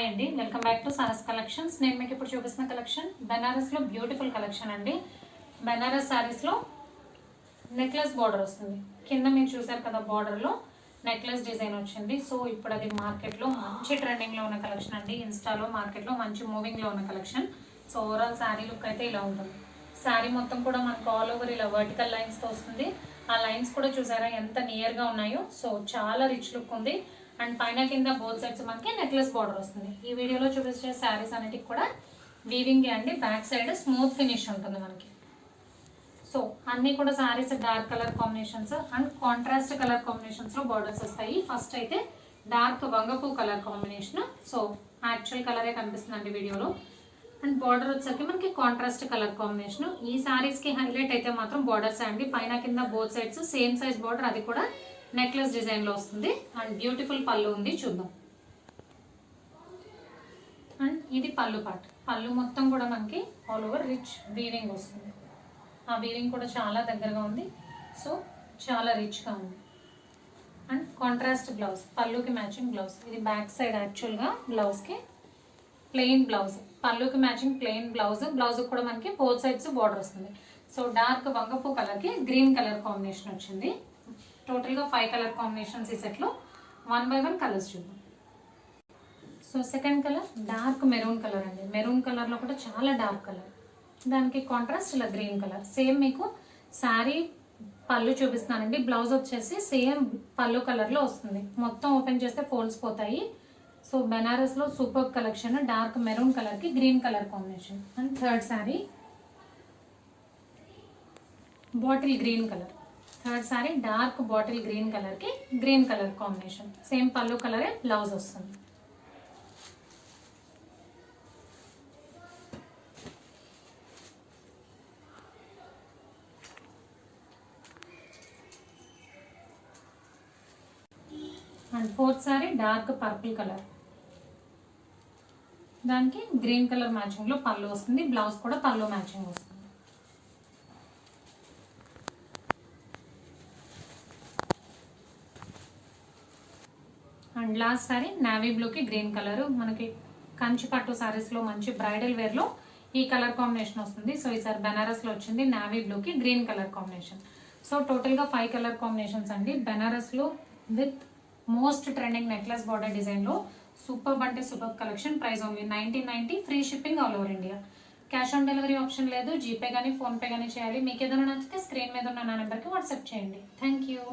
Hi అండి, welcome back to saris collections. నేను మీకు ఇప్పుడు చూపిస్తున్న కలెక్షన్ బెనారస్లో బ్యూటిఫుల్ కలెక్షన్ అండి. బెనారస్ శారీస్లో నెక్లెస్ బార్డర్ వస్తుంది. కింద మీరు చూసారు కదా, బార్డర్లో నెక్లెస్ డిజైన్ వచ్చింది. సో ఇప్పుడు అది మార్కెట్లో మంచి ట్రెండింగ్లో ఉన్న కలెక్షన్ అండి. ఇన్స్టాలో మార్కెట్లో మంచి మూవింగ్లో ఉన్న collection. So overall sari look అయితే ఇలా ఉంటుంది. శారీ మొత్తం కూడా మనకు ఆల్ ఓవర్ ఇలా వర్టికల్ లైన్స్తో వస్తుంది. ఆ లైన్స్ కూడా చూసారా ఎంత నియర్గా ఉన్నాయో. సో చాలా రిచ్ లుక్ ఉంది. అండ్ పైన కింద బోత్ సైడ్స్ మనకి నెక్లెస్ బార్డర్ వస్తుంది. ఈ వీడియోలో చూపించే శారీస్ అన్నిటికి కూడా వీవింగ్ అండి. బ్యాక్ సైడ్ స్మూత్ ఫినిష్ ఉంటుంది మనకి. సో అన్నీ కూడా saris dark colour combinations and contrast colour కాంబినేషన్స్లో బార్డర్స్ వస్తాయి. ఫస్ట్ అయితే డార్క్ వంగపూ కలర్ కాంబినేషన్. సో యాక్చువల్ కలరే కనిపిస్తుందండి వీడియోలో. అండ్ బార్డర్ వచ్చేసరికి మనకి కాంట్రాస్ట్ కలర్ కాంబినేషన్. ఈ శారీస్కి హైలైట్ అయితే మాత్రం బార్డర్స్ అండి. పైన కింద both sides same size border, అది కూడా నెక్లెస్ డిజైన్లో వస్తుంది. అండ్ బ్యూటిఫుల్ పళ్ళు ఉంది, చూద్దాం. అండ్ ఇది పళ్ళు పార్ట్. పళ్ళు మొత్తం కూడా మనకి ఆల్ ఓవర్ రిచ్ వీవింగ్ వస్తుంది. ఆ వీవింగ్ కూడా చాలా దగ్గరగా ఉంది. సో చాలా రిచ్గా ఉంది. అండ్ కాంట్రాస్ట్ బ్లౌజ్, పళ్ళుకి మ్యాచింగ్ బ్లౌజ్. ఇది బ్యాక్ సైడ్ యాక్చువల్గా బ్లౌజ్కి ప్లెయిన్ బ్లౌజ్, పళ్ళుకి మ్యాచింగ్ ప్లెయిన్ బ్లౌజ్. బ్లౌజ్ కూడా మనకి బోత్ సైడ్స్ బార్డర్ వస్తుంది. సో డార్క్ వంగపూ కలర్కి గ్రీన్ కలర్ కాంబినేషన్ వచ్చింది. టోటల్గా 5 కలర్ కాంబినేషన్స్ ఈ సెట్లో. 1 by 1 కలర్స్ చూద్దాం. So second colour dark maroon colour అండి. మెరూన్ కలర్లో కూడా చాలా డార్క్ కలర్, దానికి కాంట్రాస్ట్ ఇలా గ్రీన్ కలర్. సేమ్ మీకు శారీ పళ్ళు చూపిస్తున్నానండి. బ్లౌజ్ వచ్చేసి సేమ్ పళ్ళు కలర్లో వస్తుంది. మొత్తం ఓపెన్ చేస్తే ఫోల్డ్స్ పోతాయి. సో బెనారస్లో సూపర్ కలెక్షన్. డార్క్ మెరూన్ కలర్కి green colour combination. And third sari bottle green colour. Third sari dark bottle green కలర్కి గ్రీన్ కలర్ కాంబినేషన్. సేమ్ పళ్ళు కలరే బ్లౌజ్ వస్తుంది. And fourth sari dark purple colour, దానికి గ్రీన్ కలర్ మ్యాచింగ్లో పళ్ళు వస్తుంది. బ్లౌజ్ కూడా పళ్ళు మ్యాచింగ్ వస్తుంది. అండ్ లాస్ట్ సారీ నావీ బ్లూకి గ్రీన్ కలర్. మనకి కంచి పట్టు సారీస్లో మంచి బ్రైడల్ వేర్లో ఈ కలర్ కాంబినేషన్ వస్తుంది. సో ఈసారి బెనారస్లో వచ్చింది నావీ బ్లూకి గ్రీన్ కలర్ కాంబినేషన్. సో టోటల్గా 5 కలర్ కాంబినేషన్స్ అండి. బెనారస్లో with most trending necklace border డిజైన్లో సూపర్ అంటే super collection. Price only 1990. Free shipping all over India. Cash on delivery option లేదు. జీపే కానీ ఫోన్పే కానీ చేయాలి. మీకు ఏదైనా నచ్చితే స్క్రీన్ మీద ఉన్న నా నెంబర్కి వాట్సాప్ చేయండి. Thank you.